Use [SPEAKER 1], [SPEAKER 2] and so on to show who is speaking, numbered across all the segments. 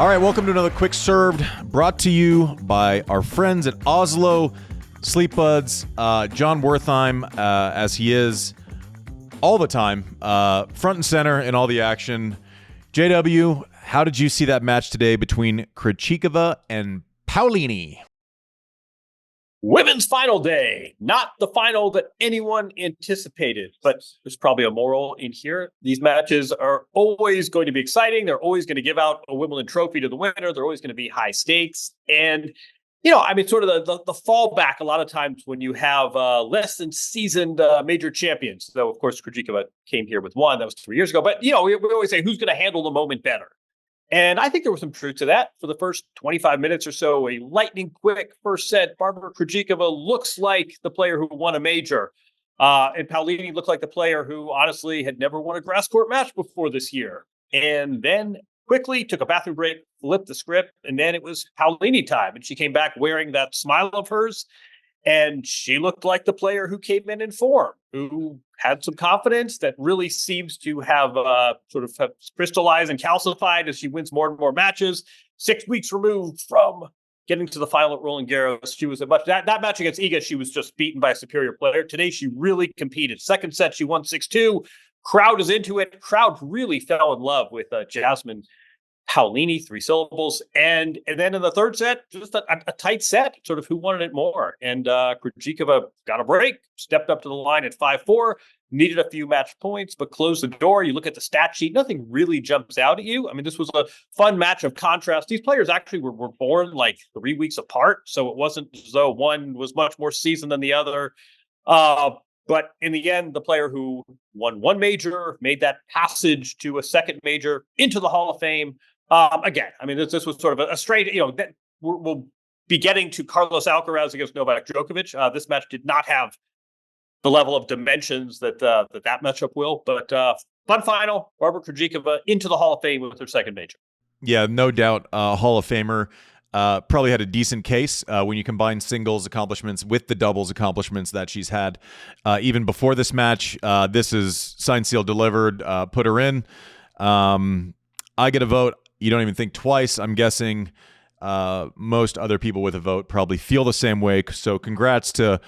[SPEAKER 1] All right, welcome to another Quick Served, brought to you by our friends at Oslo Sleep Buds. Jon Wertheim, as he is all the time, front and center in all the action. JW, how did you see that match today between Krejcikova and Paolini?
[SPEAKER 2] Women's final day, not the final that anyone anticipated, but there's probably a moral in here. These matches are always going to be exciting. They're always going to give out a Wimbledon trophy to the winner. They're always going to be high stakes. And, sort of the fallback a lot of times when you have less than seasoned major champions, though, of course, Krejcikova came here with one. That was 3 years ago. But, we always say, who's going to handle the moment better? And I think there was some truth to that. For the first 25 minutes or so, a lightning quick first set. Barbora Krejcikova looks like the player who won a major. And Paolini looked like the player who honestly had never won a grass court match before this year. And then quickly took a bathroom break, flipped the script, and then it was Paolini time. And she came back wearing that smile of hers. And she looked like the player who came in form, who had some confidence that really seems to have have crystallized and calcified as she wins more and more matches. 6 weeks removed from getting to the final at Roland Garros, she was that match against Iga, she was just beaten by a superior player. Today, she really competed. Second set, she won 6-2. Crowd is into it. Crowd really fell in love with Jasmine Paolini, 3 syllables. And then in the third set, just a tight set, sort of who wanted it more. And Krejcikova got a break, stepped up to the line at 5-4, needed a few match points, but closed the door. You look at the stat sheet, nothing really jumps out at you. I mean, this was a fun match of contrast. These players actually were born like 3 weeks apart, so it wasn't as though one was much more seasoned than the other. But in the end, the player who won one major, made that passage to a second major into the Hall of Fame. Again, I mean, this was sort of a straight, that we'll be getting to Carlos Alcaraz against Novak Djokovic. This match did not have the level of dimensions that matchup will, but fun final. Barbora Krejcikova into the Hall of Fame with her second major.
[SPEAKER 1] Yeah, no doubt, Hall of Famer. Probably had a decent case when you combine singles accomplishments with the doubles accomplishments that she's had even before this match. This is signed, sealed, delivered. Put her in. I get a vote. You don't even think twice. I'm guessing most other people with a vote probably feel the same way. So congrats to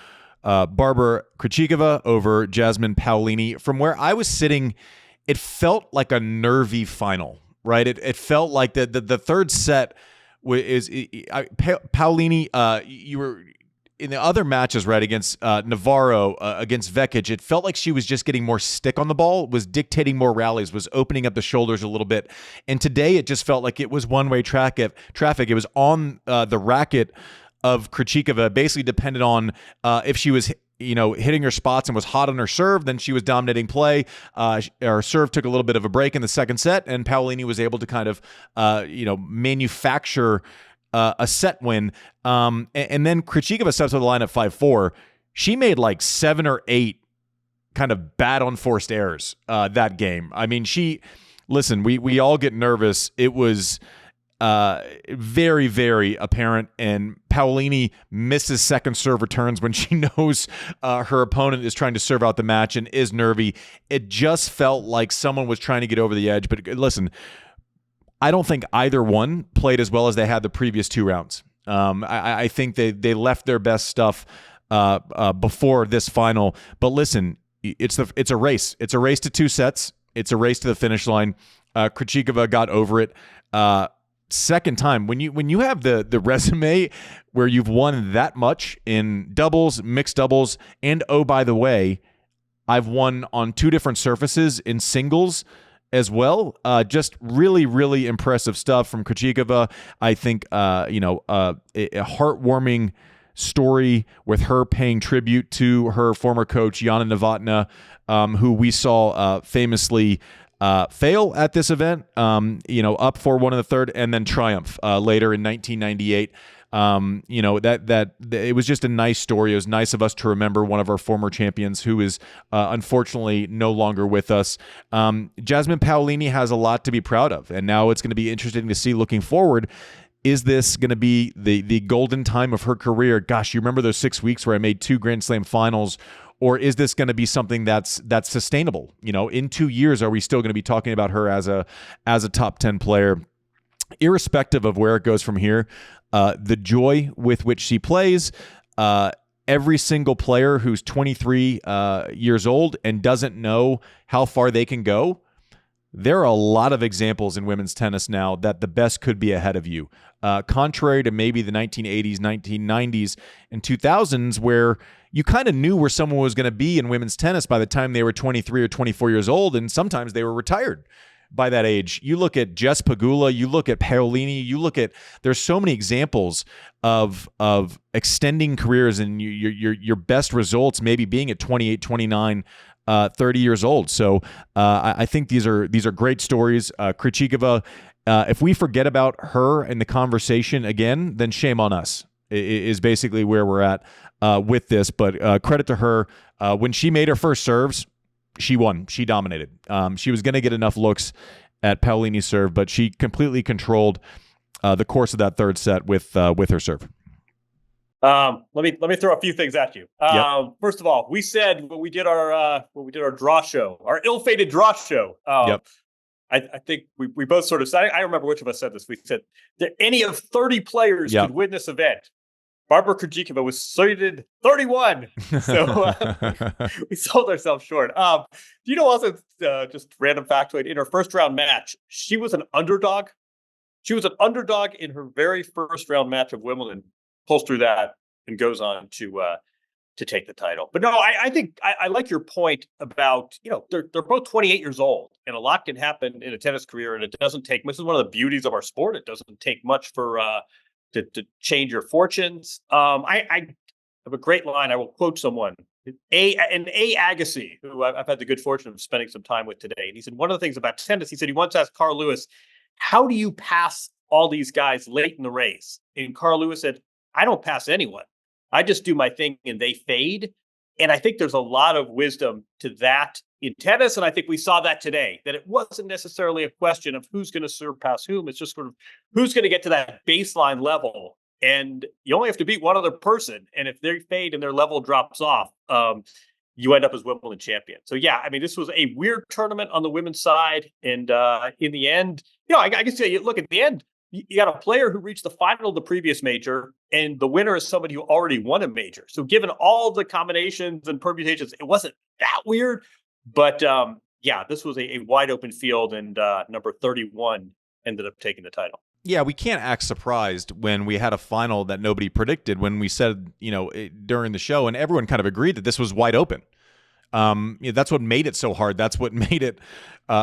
[SPEAKER 1] Barbora Krejcikova over Jasmine Paolini. From where I was sitting, it felt like a nervy final, right? It felt like the third set Paolini. You were in the other matches, right, against Navarro, against Vekic, it felt like she was just getting more stick on the ball, was dictating more rallies, was opening up the shoulders a little bit. And today it just felt like it was one-way traffic. It was on the racket of Krejcikova, basically depended on if she was hitting her spots and was hot on her serve, then she was dominating play. Her serve took a little bit of a break in the second set, and Paolini was able to kind of manufacture a set win. And then Krejcikova steps to the line at 5-4. She made like 7 or 8 kind of bad unforced errors that game. I mean, we all get nervous. It was very, very apparent, and Paolini misses second serve returns when she knows her opponent is trying to serve out the match and is nervy. It just felt like someone was trying to get over the edge. But listen, I don't think either one played as well as they had the previous 2 rounds. I think they left their best stuff before this final. But listen, it's a race. It's a race to 2 sets. It's a race to the finish line. Krejcikova got over it. Second time, when you have the resume where you've won that much in doubles, mixed doubles, and oh, by the way, I've won on 2 different surfaces in singles as well. Just really, really impressive stuff from Krejcikova. I think, a heartwarming story with her paying tribute to her former coach, Yana Novotna, who we saw famously fail at this event, up 4-1 in the third, and then triumph later in 1998. It was just a nice story. It was nice of us to remember one of our former champions who is unfortunately no longer with us. Jasmine Paolini has a lot to be proud of, and now it's going to be interesting to see looking forward. Is this going to be the golden time of her career? Gosh, you remember those 6 weeks where I made 2 Grand Slam finals? Or is this going to be something that's sustainable? In 2 years, are we still going to be talking about her as a top 10 player? irrespective of where it goes from here, the joy with which she plays, every single player who's 23 years old and doesn't know how far they can go, there are a lot of examples in women's tennis now that the best could be ahead of you. Contrary to maybe the 1980s, 1990s, and 2000s, where you kind of knew where someone was going to be in women's tennis by the time they were 23 or 24 years old, and sometimes they were retired by that age. You look at Jess Pegula, you look at Paolini, there's so many examples of extending careers and your best results maybe being at 28, 29, 30 years old. So I think these are great stories. Krejcikova, if we forget about her in the conversation again, then shame on us, is basically where we're at with this. But credit to her. When she made her first serves, she won. She dominated. She was going to get enough looks at Paolini's serve, but she completely controlled the course of that third set with her serve.
[SPEAKER 2] Let me throw a few things at you.
[SPEAKER 1] Yep.
[SPEAKER 2] First of all, we said when we did our draw show, our ill-fated draw show.
[SPEAKER 1] Yep.
[SPEAKER 2] I think we both sort of said. I remember which of us said this. We said that any of 30 players could win this event. Barbora Krejcikova was seeded 31, so we sold ourselves short. You know, also just random factoid, in her first round match, she was an underdog. She was an underdog in her very first round match of Wimbledon. Pulls through that and goes on to take the title. But no, I think I like your point about, you know, they're both 28 years old, and a lot can happen in a tennis career, and it doesn't take. This is one of the beauties of our sport. It doesn't take much for to change your fortunes. I have a great line. I will quote someone, an A. Agassi, who I've had the good fortune of spending some time with today. And he said, one of the things about tennis, he said he once asked Carl Lewis, how do you pass all these guys late in the race? And Carl Lewis said, I don't pass anyone. I just do my thing and they fade. And I think there's a lot of wisdom to that in tennis. And I think we saw that today, that it wasn't necessarily a question of who's going to surpass whom. It's just sort of who's going to get to that baseline level. And you only have to beat one other person. And if they fade and their level drops off, you end up as Wimbledon champion. So, yeah, I mean, this was a weird tournament on the women's side. And in the end, you know, I can say, look, at the end, you got a player who reached the final of the previous major, and the winner is somebody who already won a major. So given all the combinations and permutations, it wasn't that weird. But yeah, this was a wide open field, and number 31 ended up taking the title.
[SPEAKER 1] Yeah, we can't act surprised when we had a final that nobody predicted, when we said, you know, during the show, and everyone kind of agreed that this was wide open. That's what made it so hard. That's what made it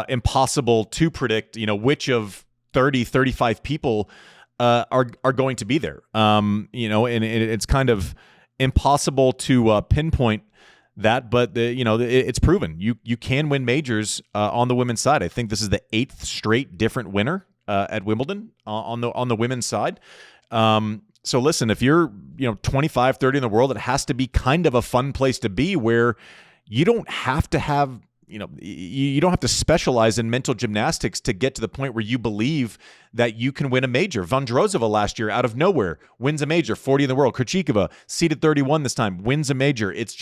[SPEAKER 1] impossible to predict, you know, which of 30, 35 people are going to be there. You know, and it's kind of impossible to pinpoint that, but it's proven you can win majors on the women's side. I think this is the 8th straight different winner at Wimbledon on the women's side. So listen, if you're 25, 30 in the world, it has to be kind of a fun place to be, where you don't have to have, you don't have to specialize in mental gymnastics to get to the point where you believe that you can win a major. Vondrousova last year, out of nowhere, wins a major, 40 in the world. Krejcikova, seeded 31 this time, wins a major. It's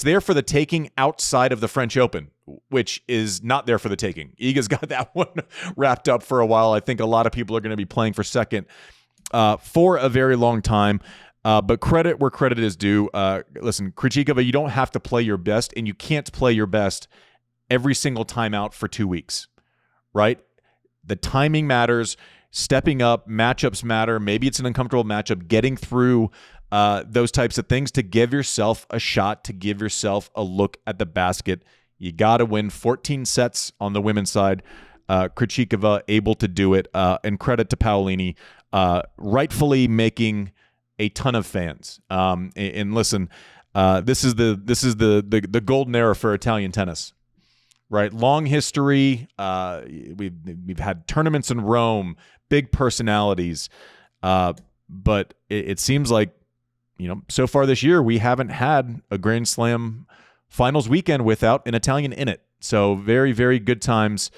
[SPEAKER 1] there for the taking outside of the French Open, which is not there for the taking. Iga's got that one wrapped up for a while. I think a lot of people are going to be playing for second for a very long time. But credit where credit is due. Listen, Krejcikova, you don't have to play your best, and you can't play your best every single time out for 2 weeks, right? The timing matters. Stepping up, matchups matter. Maybe it's an uncomfortable matchup. Getting through those types of things to give yourself a shot, to give yourself a look at the basket. You got to win 14 sets on the women's side. Krejcikova able to do it, and credit to Paolini, rightfully making a ton of fans. And listen, this is the golden era for Italian tennis, right? Long history. We've had tournaments in Rome, big personalities, but it seems like so far this year we haven't had a Grand Slam finals weekend without an Italian in it. So very, very good times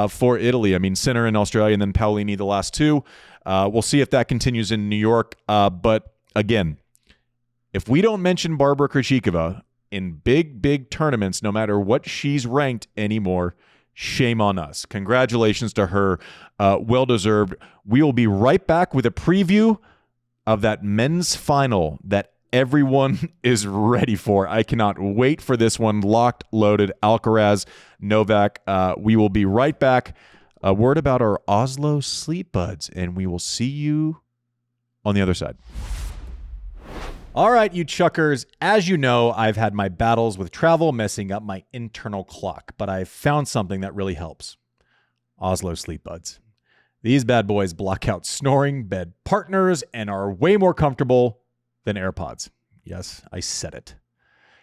[SPEAKER 1] for Italy. I mean, Sinner in Australia, and then Paolini the last two. We'll see if that continues in New York. But again, if we don't mention Barbora Krejcikova in big, big tournaments, no matter what she's ranked anymore, shame on us. Congratulations to her. Well-deserved. We will be right back with a preview of that men's final that everyone is ready for. I cannot wait for this one. Locked, loaded, Alcaraz, Novak. We will be right back. A word about our Oslo sleep buds, and we will see you on the other side. All right, you chuckers. As you know, I've had my battles with travel messing up my internal clock, but I've found something that really helps. Oslo sleep buds. These bad boys block out snoring, bed partners, and are way more comfortable than AirPods. Yes, I said it.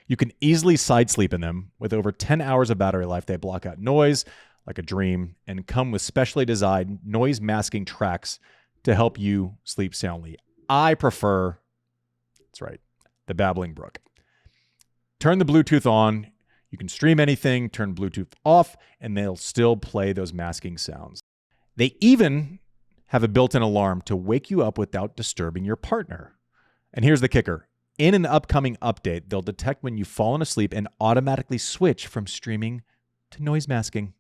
[SPEAKER 1] You can easily side sleep in them. With over 10 hours of battery life, they block out noise like a dream and come with specially designed noise masking tracks to help you sleep soundly. I prefer, that's right, the Babbling Brook. Turn the Bluetooth on. You can stream anything, turn Bluetooth off, and they'll still play those masking sounds. They even have a built-in alarm to wake you up without disturbing your partner. And here's the kicker. In an upcoming update, they'll detect when you've fallen asleep and automatically switch from streaming to noise masking.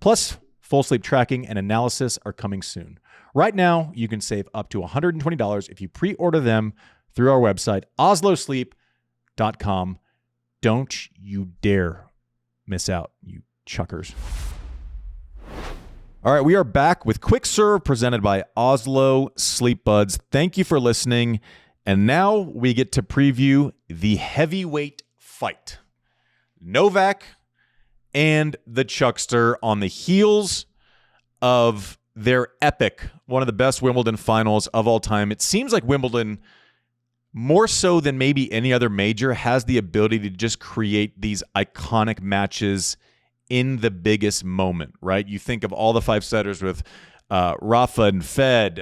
[SPEAKER 1] Plus, full sleep tracking and analysis are coming soon. Right now, you can save up to $120 if you pre-order them through our website, oslosleep.com. Don't you dare miss out, you chuckers. All right, we are back with Quick Serve presented by Oslo Sleep Buds. Thank you for listening. And now we get to preview the heavyweight fight. Novak and the Chuckster on the heels of their epic, one of the best Wimbledon finals of all time. It seems like Wimbledon, more so than maybe any other major, has the ability to just create these iconic matches in the biggest moment, right? You think of all the five setters with Rafa and Fed,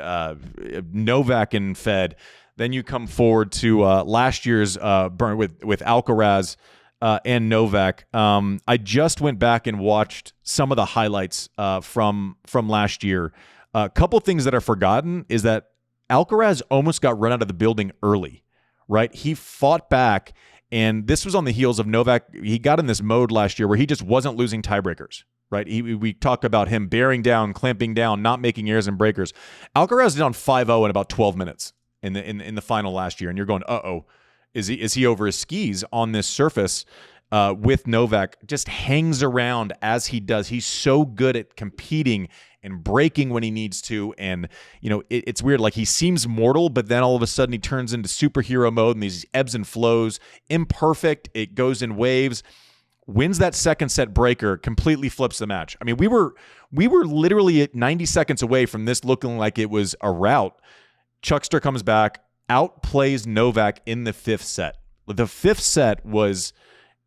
[SPEAKER 1] Novak and Fed. Then you come forward to last year's burn with Alcaraz and Novak. I just went back and watched some of the highlights from last year. A couple things that are forgotten is that Alcaraz almost got run out of the building early, right? He fought back, and this was on the heels of Novak. He got in this mode last year where he just wasn't losing tiebreakers, right? We talk about him bearing down, clamping down, not making airs and breakers. Alcaraz is down 5-0 in about 12 minutes in the final last year, and you're going, is he over his skis on this surface with Novak? Just hangs around as he does. He's so good at competing and breaking when he needs to, and it's weird. Like, he seems mortal, but then all of a sudden he turns into superhero mode, and these ebbs and flows. Imperfect. It goes in waves. Wins that second set breaker, completely flips the match. I mean, we were literally at 90 seconds away from this looking like it was a rout. Chuckster comes back, outplays Novak in the fifth set. The fifth set was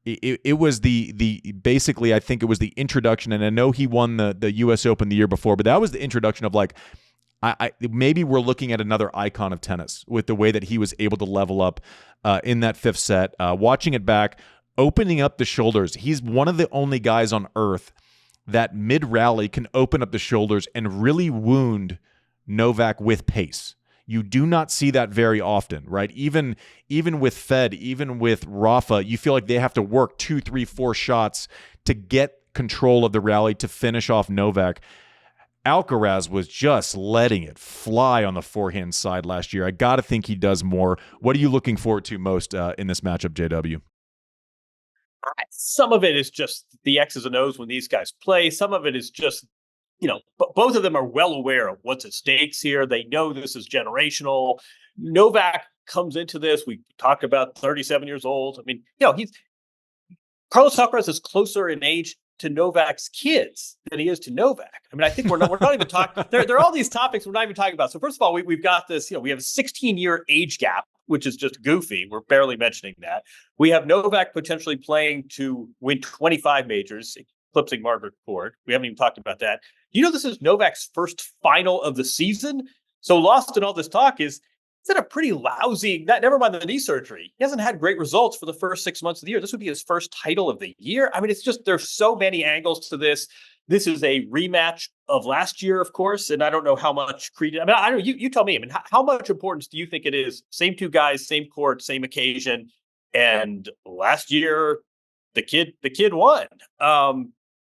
[SPEAKER 1] it was the basically, I think it was the introduction, and I know he won the U.S. Open the year before, but that was the introduction of, like, I maybe we're looking at another icon of tennis with the way that he was able to level up in that fifth set. Watching it back, opening up the shoulders. He's one of the only guys on earth that mid-rally can open up the shoulders and really wound Novak with pace. You do not see that very often, right? Even with Fed, even with Rafa, you feel like they have to work 2, 3, 4 shots to get control of the rally to finish off Novak. Alcaraz was just letting it fly on the forehand side last year. I got to think he does more. What are you looking forward to most in this matchup, JW?
[SPEAKER 2] Some of it is just the X's and O's when these guys play. Some of it is just, both of them are well aware of what's at stakes here. They know this is generational. Novak comes into this. We talked about 37 years old. I mean, Carlos Alcaraz is closer in age to Novak's kids than he is to Novak. I mean, I think we're not even talking. There are all these topics we're not even talking about. So first of all, we've got this. We have a 16-year age gap, which is just goofy. We're barely mentioning that. We have Novak potentially playing to win 25 majors, eclipsing Margaret Court. We haven't even talked about that. This is Novak's first final of the season. So lost in all this talk is it's a pretty lousy, never mind the knee surgery. He hasn't had great results for the first 6 months of the year. This would be his first title of the year. I mean, it's just, there's so many angles to this. This is a rematch of last year, of course, and I don't know how much credence. I mean, I don't. You tell me. I mean, how much importance do you think it is? Same two guys, same court, same occasion, and last year the kid won.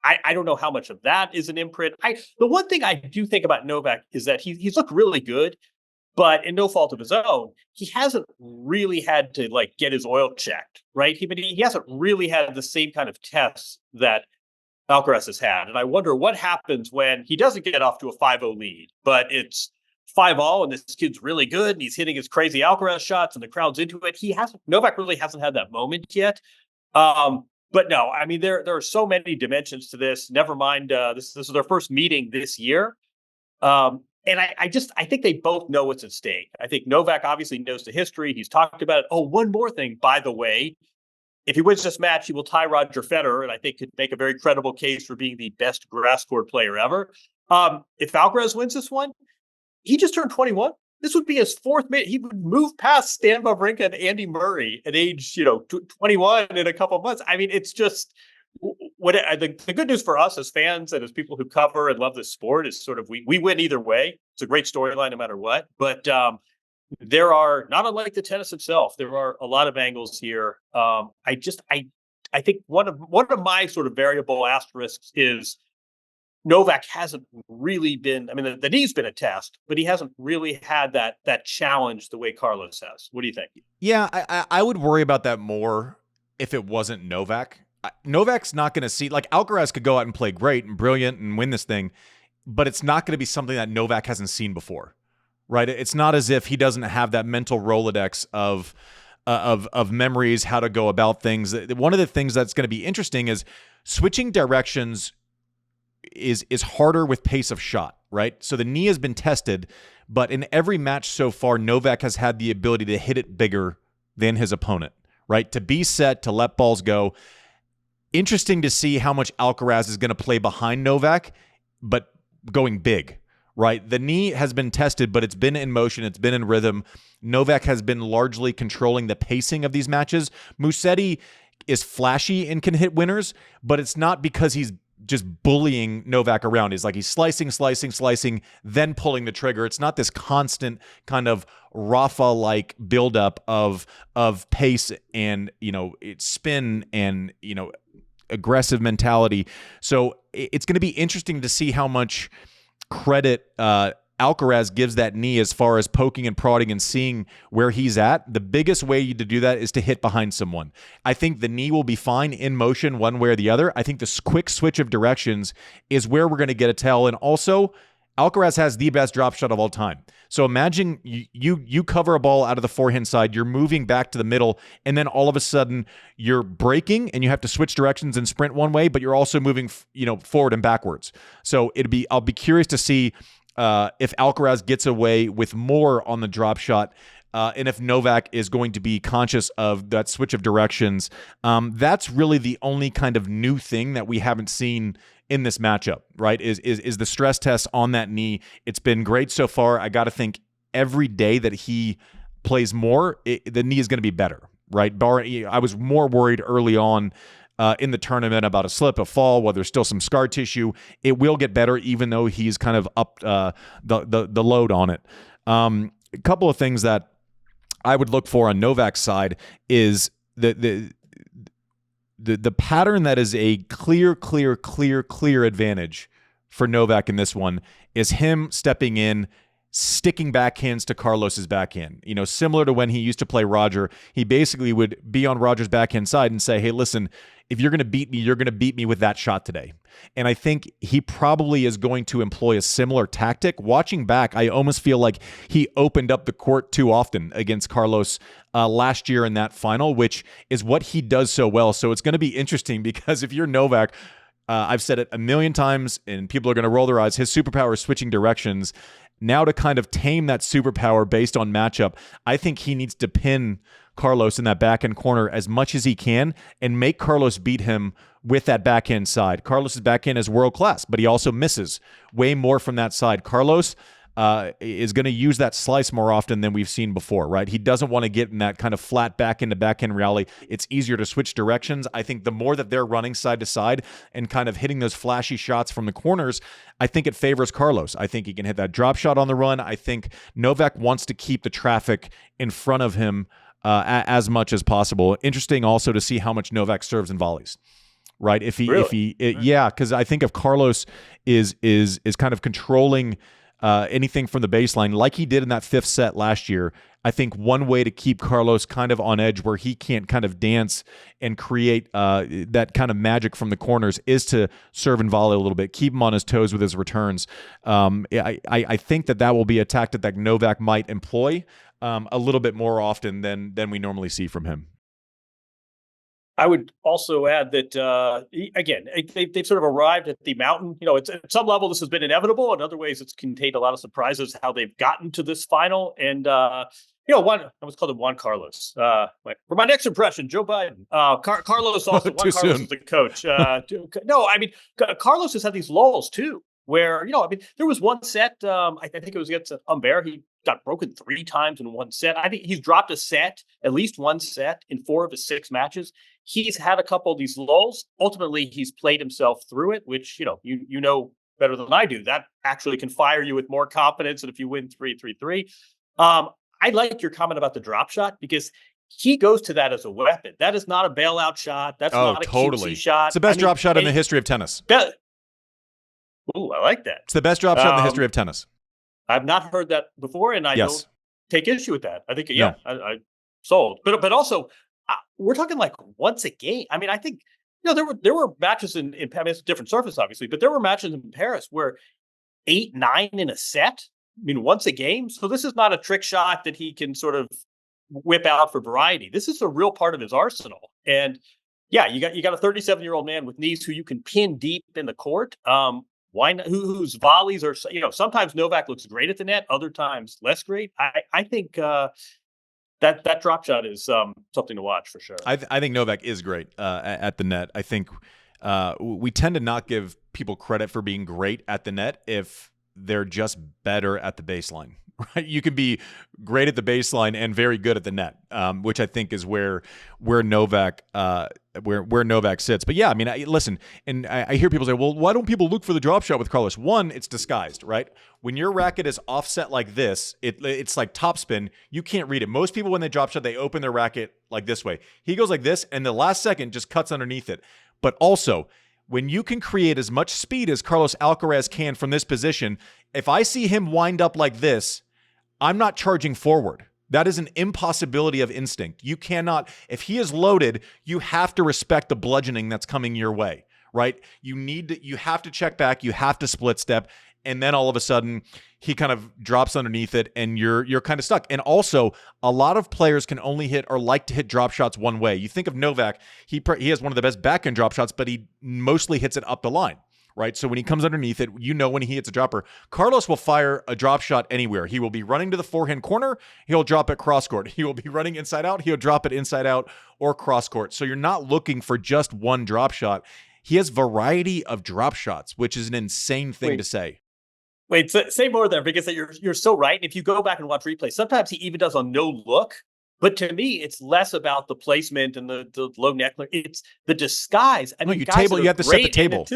[SPEAKER 2] I don't know how much of that is an imprint. The one thing I do think about Novak is that he's looked really good, but in no fault of his own, he hasn't really had to like get his oil checked, right? He hasn't really had the same kind of tests that Alcaraz has had. And I wonder what happens when he doesn't get off to a 5-0 lead, but it's 5-all and this kid's really good and he's hitting his crazy Alcaraz shots and the crowd's into it. Novak really hasn't had that moment yet. But no, I mean, there are so many dimensions to this. Never mind, this is their first meeting this year. And I think they both know what's at stake. I think Novak obviously knows the history. He's talked about it. Oh, one more thing, by the way. If he wins this match, he will tie Roger Federer, and I think could make a very credible case for being the best grass court player ever. If Alcaraz wins this one, he just turned 21. This would be his fourth major. He would move past Stan Wawrinka and Andy Murray at age, 21 in a couple of months. I mean, it's just the good news for us as fans and as people who cover and love this sport is sort of we win either way. It's a great storyline no matter what. But there are, not unlike the tennis itself, there are a lot of angles here. I think one of my sort of variable asterisks is Novak hasn't really been. I mean, the knee's been a test, but he hasn't really had that challenge the way Carlos has. What do you think?
[SPEAKER 1] Yeah, I would worry about that more if it wasn't Novak. Novak's not going to see, like, Alcaraz could go out and play great and brilliant and win this thing, but it's not going to be something that Novak hasn't seen before, right? It's not as if he doesn't have that mental Rolodex of memories, how to go about things. One of the things that's going to be interesting is switching directions is harder with pace of shot, right? So the knee has been tested, but in every match so far, Novak has had the ability to hit it bigger than his opponent, right? To be set, to let balls go. Interesting to see how much Alcaraz is going to play behind Novak, but going big, right? The knee has been tested, but it's been in motion. It's been in rhythm. Novak has been largely controlling the pacing of these matches. Musetti is flashy and can hit winners, but it's not because he's just bullying Novak around. He's slicing, then pulling the trigger. It's not this constant kind of Rafa-like buildup of pace and, spin and, aggressive mentality. So it's going to be interesting to see how much credit Alcaraz gives that knee as far as poking and prodding and seeing where he's at. The biggest way to do that is to hit behind someone. I think the knee will be fine in motion one way or the other. I think the quick switch of directions is where we're going to get a tell. And also, Alcaraz has the best drop shot of all time. So imagine you cover a ball out of the forehand side, you're moving back to the middle, and then all of a sudden you're braking and you have to switch directions and sprint one way, but you're also moving forward and backwards. So I'll be curious to see if Alcaraz gets away with more on the drop shot, and if Novak is going to be conscious of that switch of directions. That's really the only kind of new thing that we haven't seen in this matchup, right? Is the stress test on that knee. It's been great so far. I got to think every day that he plays more, the knee is going to be better, right? I was more worried early on in the tournament about a slip, a fall, whether there's still some scar tissue. It will get better, even though he's kind of upped the load on it. A couple of things that I would look for on Novak's side is the pattern that is a clear advantage for Novak in this one is him stepping in, sticking backhands to Carlos's backhand. Similar to when he used to play Roger, he basically would be on Roger's backhand side and say, hey, listen, if you're going to beat me, you're going to beat me with that shot today. And I think he probably is going to employ a similar tactic. Watching back, I almost feel like he opened up the court too often against Carlos last year in that final, which is what he does so well. So it's going to be interesting because if you're Novak, I've said it a million times and people are going to roll their eyes, his superpower is switching directions. Now to kind of tame that superpower based on matchup, I think he needs to pin Carlos in that backhand corner as much as he can and make Carlos beat him with that backhand side. Carlos's backhand is world class, but he also misses way more from that side. Carlos is going to use that slice more often than we've seen before, right? He doesn't want to get in that kind of flat backhand to backhand rally. It's easier to switch directions. I think the more that they're running side to side and kind of hitting those flashy shots from the corners, I think it favors Carlos. I think he can hit that drop shot on the run. I think Novak wants to keep the traffic in front of him as much as possible. Interesting also to see how much Novak serves and volleys. right?
[SPEAKER 2] Really?
[SPEAKER 1] Yeah, because I think if Carlos is kind of controlling anything from the baseline, like he did in that fifth set last year, I think one way to keep Carlos kind of on edge where he can't kind of dance and create that kind of magic from the corners is to serve and volley a little bit, keep him on his toes with his returns. I think that will be a tactic that Novak might employ a little bit more often than we normally see from him.
[SPEAKER 2] I would also add that, again, they've sort of arrived at the mountain. It's at some level, this has been inevitable. In other ways, it's contained a lot of surprises how they've gotten to this final. And, I was called him Juan Carlos. For my next impression, Joe Biden. Carlos also, Juan Carlos is the coach. No, I mean, Carlos has had these lulls too, where, there was one set, I think it was against Humbert. He got broken 3 times in one set. I think he's dropped a set, at least one set in 4 of his 6 matches. He's had a couple of these lulls. Ultimately, he's played himself through it, which, you know better than I do. That actually can fire you with more confidence than if you win 3-3-3. I like your comment about the drop shot because he goes to that as a weapon. That is not a bailout shot. That's not a cutesy shot.
[SPEAKER 1] It's the best drop shot in the history of tennis.
[SPEAKER 2] Ooh, I like that.
[SPEAKER 1] It's the best drop shot in the history of tennis.
[SPEAKER 2] I've not heard that before, and I don't take issue with that. I think, I sold. But also, we're talking like once a game. I mean, I think, there were matches in Paris, it's a different surface, obviously, but there were matches in Paris where 8, 9 in a set. I mean, once a game. So this is not a trick shot that he can sort of whip out for variety. This is a real part of his arsenal. And yeah, you got a 37-year-old man with knees who you can pin deep in the court. Why not? Whose volleys are, sometimes Novak looks great at the net, other times less great. I think that drop shot is something to watch for sure.
[SPEAKER 1] I think Novak is great at the net. I think we tend to not give people credit for being great at the net if they're just better at the baseline. Right? You can be great at the baseline and very good at the net, which I think is where Novak sits. But yeah, I mean, listen, and I hear people say, well, why don't people look for the drop shot with Carlos? One, it's disguised, right? When your racket is offset like this, it's like topspin. You can't read it. Most people, when they drop shot, they open their racket like this way. He goes like this, and the last second just cuts underneath it. But also, when you can create as much speed as Carlos Alcaraz can from this position, if I see him wind up like this, I'm not charging forward. That is an impossibility of instinct. You cannot, if he is loaded, you have to respect the bludgeoning that's coming your way, right? You have to check back, you have to split step, and then all of a sudden he kind of drops underneath it and you're kind of stuck. And also, a lot of players can only hit or like to hit drop shots one way. You think of Novak, he has one of the best backhand drop shots, but he mostly hits it up the line. Right. So when he comes underneath it, when he hits a dropper, Carlos will fire a drop shot anywhere. He will be running to the forehand corner. He'll drop it cross court. He will be running inside out. He'll drop it inside out or cross court. So you're not looking for just one drop shot. He has variety of drop shots, which is an insane thing to say.
[SPEAKER 2] Wait, say more there because you're so right. And if you go back and watch replays, sometimes he even does a no look. But to me, it's less about the placement and the low neck. It's the disguise. I mean,
[SPEAKER 1] you have to set the table.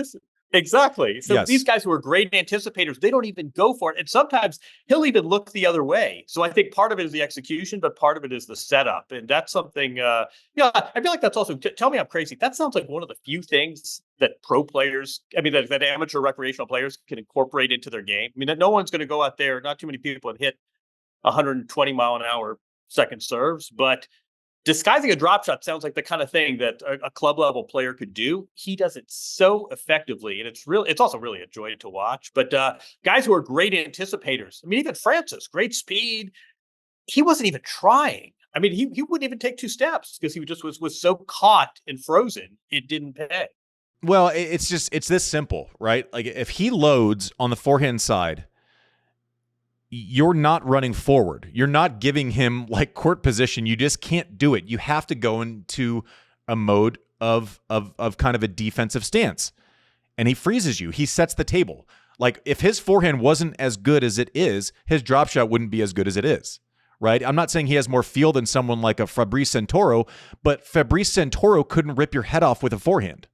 [SPEAKER 2] Exactly. So
[SPEAKER 1] yes.
[SPEAKER 2] These guys who are great anticipators, they don't even go for it. And sometimes he'll even look the other way. So I think part of it is the execution, but part of it is the setup. And that's something, I feel like that's also, tell me I'm crazy. That sounds like one of the few things that pro players, that amateur recreational players can incorporate into their game. I mean, that no one's going to go out there, not too many people have hit 120 mile an hour second serves, but disguising a drop shot sounds like the kind of thing that a club level player could do. He does it so effectively, and it's also really a joy to watch. But guys who are great anticipators, I mean, even Francis, great speed. He wasn't even trying. I mean, he wouldn't even take 2 steps because he just was so caught and frozen. It didn't pay.
[SPEAKER 1] Well, it's this simple, right? Like if he loads on the forehand side, you're not running forward. You're not giving him like court position. You just can't do it. You have to go into a mode of kind of a defensive stance. And he freezes you. He sets the table. Like if his forehand wasn't as good as it is, his drop shot wouldn't be as good as it is. Right? I'm not saying he has more feel than someone like a Fabrice Santoro, but Fabrice Santoro couldn't rip your head off with a forehand.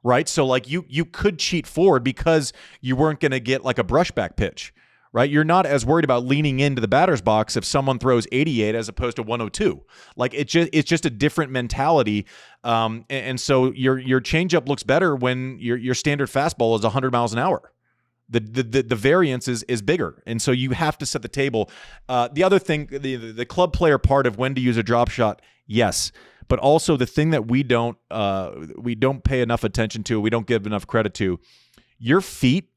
[SPEAKER 1] Right? So like you could cheat forward because you weren't going to get like a brushback pitch. right? You're not as worried about leaning into the batter's box if someone throws 88 as opposed to 102. Like it's just a different mentality. And so your changeup looks better when your standard fastball is 100 miles an hour. The variance is bigger, and so you have to set the table. The other thing, the club player part of when to use a drop shot, yes, but also the thing that we don't pay enough attention to, we don't give enough credit to, your feet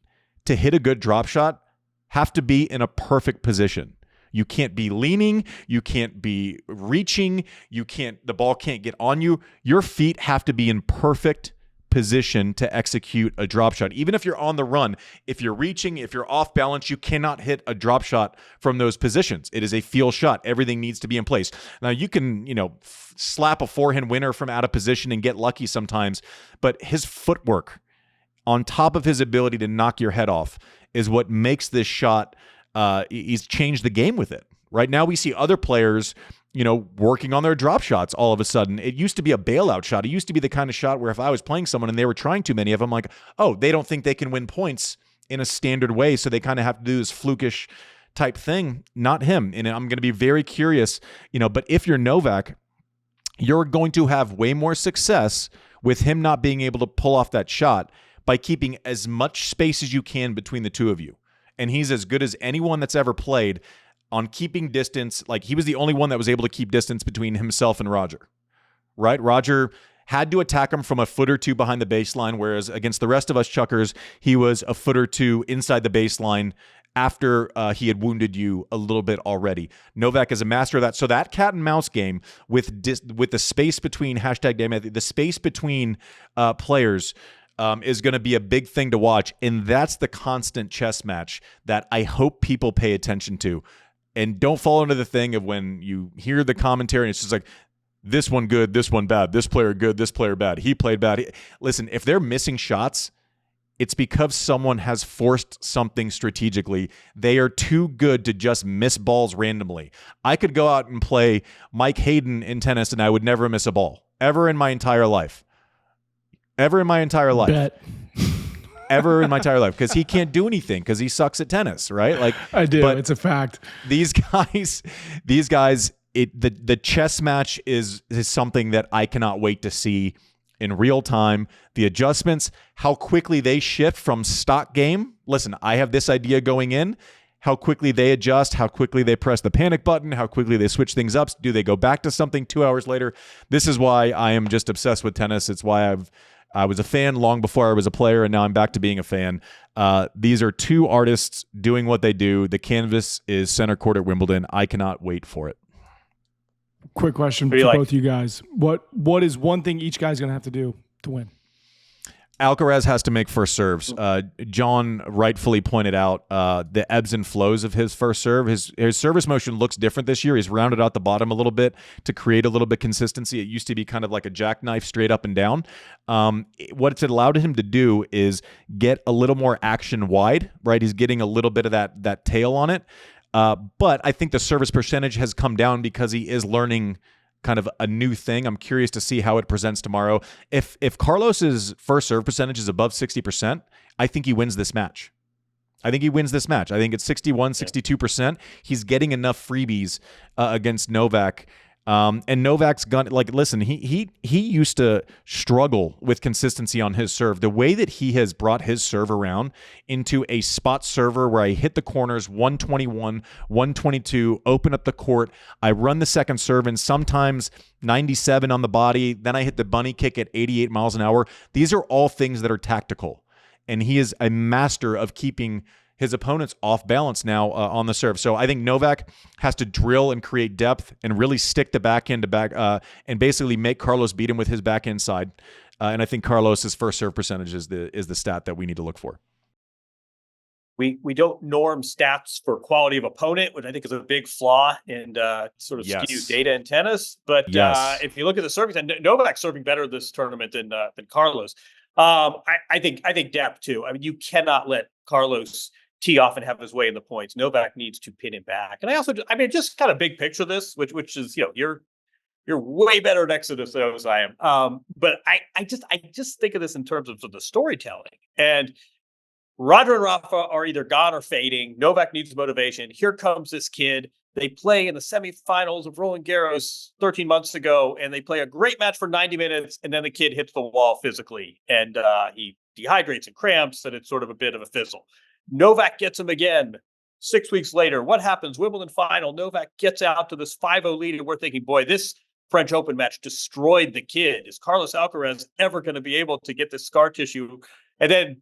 [SPEAKER 1] to hit a good drop shot have to be in a perfect position. You can't be leaning, you can't be reaching, the ball can't get on you. Your feet have to be in perfect position to execute a drop shot. Even if you're on the run, if you're reaching, if you're off balance, you cannot hit a drop shot from those positions. It is a feel shot. Everything needs to be in place. Now you can, slap a forehand winner from out of position and get lucky sometimes, but his footwork on top of his ability to knock your head off is what makes this shot, he's changed the game with it. Right now we see other players working on their drop shots all of a sudden. It used to be a bailout shot. It used to be the kind of shot where if I was playing someone and they were trying too many of them, like, oh, they don't think they can win points in a standard way, so they kind of have to do this flukish type thing. Not him. And I'm going to be very curious, but if you're Novak, you're going to have way more success with him not being able to pull off that shot by keeping as much space as you can between the two of you. And he's as good as anyone that's ever played on keeping distance. Like, he was the only one that was able to keep distance between himself and Roger, right? Roger had to attack him from a foot or two behind the baseline, whereas against the rest of us chuckers, he was a foot or two inside the baseline after he had wounded you a little bit already. Novak is a master of that. So that cat and mouse game with the space between the space between players is going to be a big thing to watch. And that's the constant chess match that I hope people pay attention to. And don't fall into the thing of when you hear the commentary and it's just like, this one good, this one bad, this player good, this player bad, he played bad. Listen, if they're missing shots, it's because someone has forced something strategically. They are too good to just miss balls randomly. I could go out and play Mike Hayden in tennis and I would never miss a ball, ever in my entire life. Ever in my entire life.
[SPEAKER 3] Bet.
[SPEAKER 1] Ever in my entire life, because he can't do anything because he sucks at tennis, right? Like,
[SPEAKER 3] I do.
[SPEAKER 1] But
[SPEAKER 3] it's a fact.
[SPEAKER 1] These guys, the chess match is something that I cannot wait to see in real time. The adjustments, how quickly they shift from stock game. Listen, I have this idea going in. How quickly they adjust, how quickly they press the panic button, how quickly they switch things up. Do they go back to something 2 hours later? This is why I am just obsessed with tennis. It's why I was a fan long before I was a player, and now I'm back to being a fan. These are two artists doing what they do. The canvas is center court at Wimbledon. I cannot wait for it.
[SPEAKER 3] Quick question for both you guys. What is one thing each guy's going to have to do to win?
[SPEAKER 1] Alcaraz has to make first serves. John rightfully pointed out the ebbs and flows of his first serve. His service motion looks different this year. He's rounded out the bottom a little bit to create a little bit consistency. It used to be kind of like a jackknife straight up and down. What it's allowed him to do is get a little more action wide, right? He's getting a little bit of that tail on it. But I think the service percentage has come down because he is learning kind of a new thing. I'm curious to see how it presents tomorrow. If Carlos's first serve percentage is above 60%, I think he wins this match. I think it's 61, 62%. He's getting enough freebies against Novak. And Novak's gun, listen, he used to struggle with consistency on his serve. The way that he has brought his serve around into a spot server where I hit the corners 121, 122, open up the court, I run the second serve and sometimes 97 on the body, then I hit the bunny kick at 88 miles an hour. These are all things that are tactical. And he is a master of keeping his opponent's off balance now on the serve. So I think Novak has to drill and create depth and really stick the backhand to back and basically make Carlos beat him with his backhand side. And I think Carlos's first serve percentage is the stat that we need to look for.
[SPEAKER 2] We don't norm stats for quality of opponent, which I think is a big flaw and sort of skews data in tennis. But if you look at the serving, and Novak's serving better this tournament than Carlos. I think depth too. I mean, you cannot let Carlos tee off and have his way in the points. Novak needs to pin him back. And just kind of big picture this, which is, you're way better at Exodus than I am. But I just think of this in terms of the storytelling. And Roger and Rafa are either gone or fading. Novak needs motivation. Here comes this kid. They play in the semifinals of Roland Garros 13 months ago, and they play a great match for 90 minutes, and then the kid hits the wall physically, and he dehydrates and cramps, and it's sort of a bit of a fizzle. Novak gets him again 6 weeks later. What happens? Wimbledon final. Novak gets out to this 5-0 lead, and we're thinking, boy, this French Open match destroyed the kid. Is Carlos Alcaraz ever going to be able to get this scar tissue? And then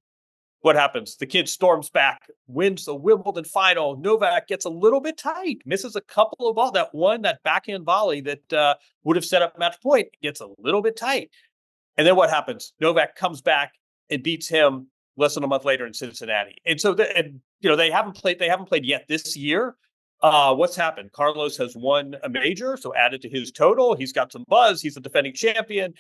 [SPEAKER 2] what happens? The kid storms back, wins the Wimbledon final. Novak gets a little bit tight, misses a couple of balls. That backhand volley that would have set up match point gets a little bit tight. And then what happens? Novak comes back and beats him less than a month later in Cincinnati. And so, they haven't played yet this year. What's happened? Carlos has won a major, so added to his total. He's got some buzz. He's the defending champion.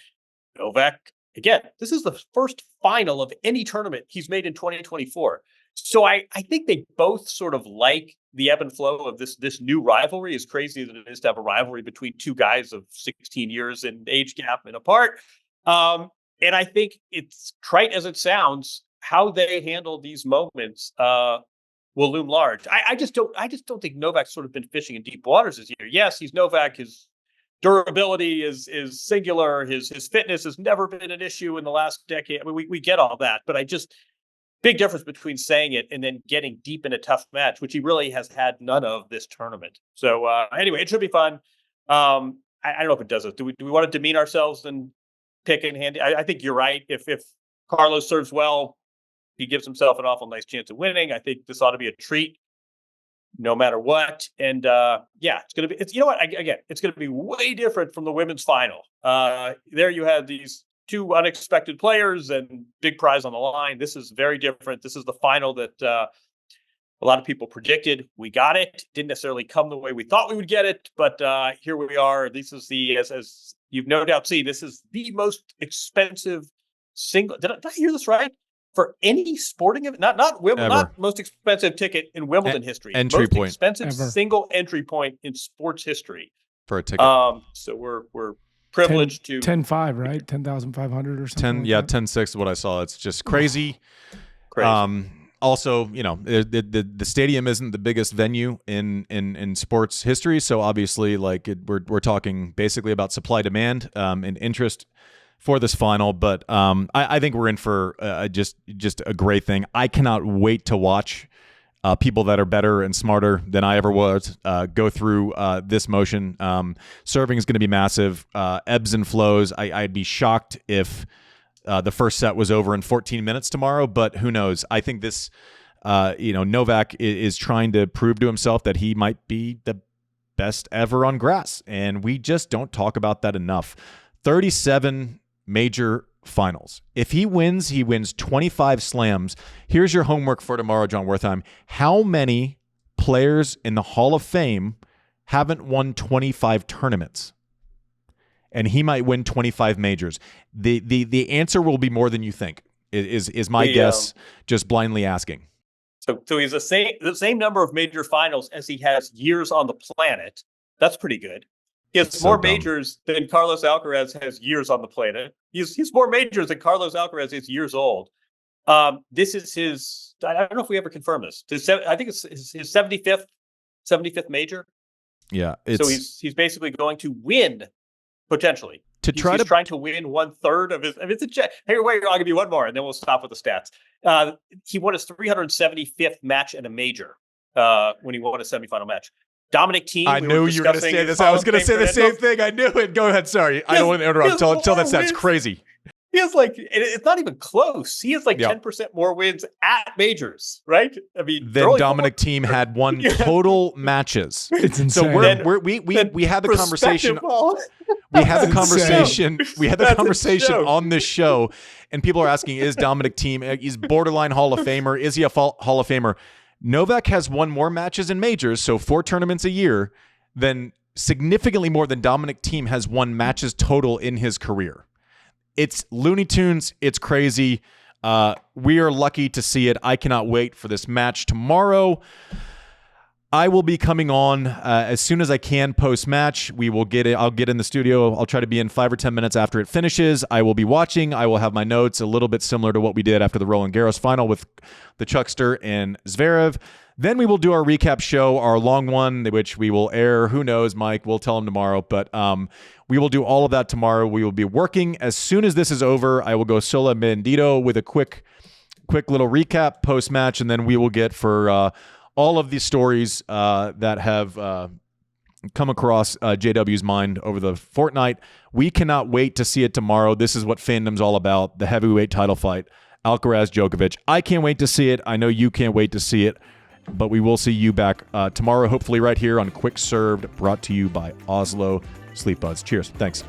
[SPEAKER 2] Novak, again, this is the first final of any tournament he's made in 2024. So I think they both sort of like the ebb and flow of this new rivalry, as crazy as it is to have a rivalry between two guys of 16 years in age gap and apart. And I think, it's trite as it sounds, how they handle these moments will loom large. I just don't think Novak's sort of been fishing in deep waters this year. Yes, he's Novak. His durability is singular. His fitness has never been an issue in the last decade. I mean, we get all that, but big difference between saying it and then getting deep in a tough match, which he really has had none of this tournament. So anyway, it should be fun. I don't know if it does it. Do we want to demean ourselves and pick in handy? I think you're right. If Carlos serves well, he gives himself an awful nice chance of winning. I think this ought to be a treat, no matter what. And it's going to be. It's going to be way different from the women's final. There you had these two unexpected players and big prize on the line. This is very different. This is the final that a lot of people predicted. We got it. Didn't necessarily come the way we thought we would get it, but here we are. This is as you've no doubt seen, this is the most expensive single. Did I hear this right? For any sporting event, not Wimbledon, not most expensive ticket in Wimbledon history.
[SPEAKER 1] Entry
[SPEAKER 2] most
[SPEAKER 1] point.
[SPEAKER 2] Expensive single entry point in sports history
[SPEAKER 1] for a ticket.
[SPEAKER 2] So we're privileged to
[SPEAKER 3] 10.5, right? 10,500 or something.
[SPEAKER 1] 10.6 is what I saw. It's just crazy.
[SPEAKER 2] Crazy.
[SPEAKER 1] Also, the stadium isn't the biggest venue in sports history, so obviously, we're talking basically about supply demand and interest for this final. But I think we're in for just a great thing. I cannot wait to watch people that are better and smarter than I ever was go through this motion. Serving is going to be massive. Ebbs and flows. I'd be shocked if the first set was over in 14 minutes tomorrow, but who knows? I think this, Novak is trying to prove to himself that he might be the best ever on grass, and we just don't talk about that enough. 37 major finals. If he wins 25 slams. Here's your homework for tomorrow, Jon Wertheim. How many players in the Hall of Fame haven't won 25 tournaments? And he might win 25 majors. The answer will be more than you think, is my guess, just blindly asking.
[SPEAKER 2] So he's the same number of major finals as he has years on the planet. That's pretty good. He has more majors than Carlos Alcaraz has years on the planet. He's more majors than Carlos Alcaraz is years old. This is his. I don't know if we ever confirm this. I think it's his 75th major.
[SPEAKER 1] Yeah.
[SPEAKER 2] So he's basically going to win potentially. He's trying to win 1/3 of his. I mean, hey, wait, I'll give you one more, and then we'll stop with the stats. He won his 375th match at a major when he won a semifinal match. Dominic Thiem.
[SPEAKER 1] I knew you were going to say this. I was going to say the same thing. I knew it. Go ahead. Sorry. I don't want to interrupt. Tell that that's crazy.
[SPEAKER 2] He has it's not even close. He has 10% more wins at majors, right? I mean,
[SPEAKER 1] then Dominic Thiem had won total matches.
[SPEAKER 3] It's insane.
[SPEAKER 1] So we had the conversation. We had the conversation. We had the conversation on this show, and people are asking, is Dominic Thiem, he's borderline Hall of Famer? Is he a Hall of Famer? Novak has won more matches in majors, so 4 tournaments a year, than significantly more than Dominic Thiem has won matches total in his career. It's Looney Tunes. It's crazy. We are lucky to see it. I cannot wait for this match tomorrow. I will be coming on as soon as I can post-match. We will get it. I'll get in the studio. I'll try to be in 5 or 10 minutes after it finishes. I will be watching. I will have my notes, a little bit similar to what we did after the Roland Garros final with the Chuckster and Zverev. Then we will do our recap show, our long one, which we will air. Who knows, Mike? We'll tell him tomorrow. But we will do all of that tomorrow. We will be working. As soon as this is over, I will go solo bendito with a quick little recap post-match, and then we will get for all of these stories that have come across JW's mind over the fortnight. We cannot wait to see it tomorrow. This is what fandom's all about, the heavyweight title fight, Alcaraz, Djokovic. I can't wait to see it. I know you can't wait to see it, but we will see you back tomorrow, hopefully right here on Quick Served, brought to you by Oslo Sleep Buds. Cheers. Thanks.